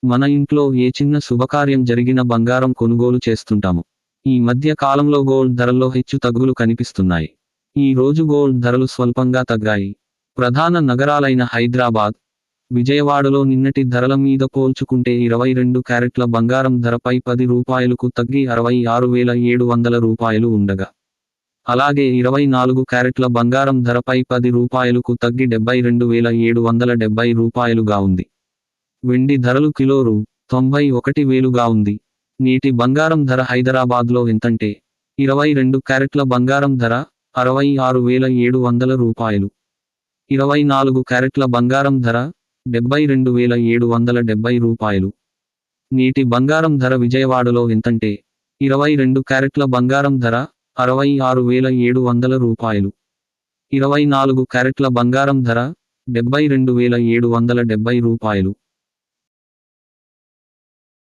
మన ఇంట్లో ఏ చిన్న శుభకార్యం జరిగిన బంగారం కొనుగోలు చేస్తుంటాము. ఈ మధ్య కాలంలో గోల్డ్ ధరల్లో హెచ్చు తగ్గులు కనిపిస్తున్నాయి. ఈ రోజు గోల్డ్ ధరలు స్వల్పంగా తగ్గాయి. ప్రధాన నగరాలైన హైదరాబాద్, విజయవాడలో నిన్నటి ధరల మీద పోల్చుకుంటే 22 క్యారెట్ల బంగారం ధరపై రూ. 10కు తగ్గి 66,700 ఉండగా, అలాగే 24 క్యారెట్ల బంగారం ధరపై రూ. 10కు తగ్గి 72,770 ఉంది. వెండి ధరలు కిలో రూ. 91,000గా ఉంది. నేటి బంగారం ధర హైదరాబాద్లో ఎంతంటే 22 క్యారెట్ల బంగారం ధర రూ. 66,700, 24 క్యారెట్ల బంగారం ధర రూ. 72,770. నేటి బంగారం ధర విజయవాడలో ఎంతంటే 22 క్యారెట్ల బంగారం ధర రూ. 66,700, 24 క్యారెట్ల బంగారం ధర రూ. 72,770.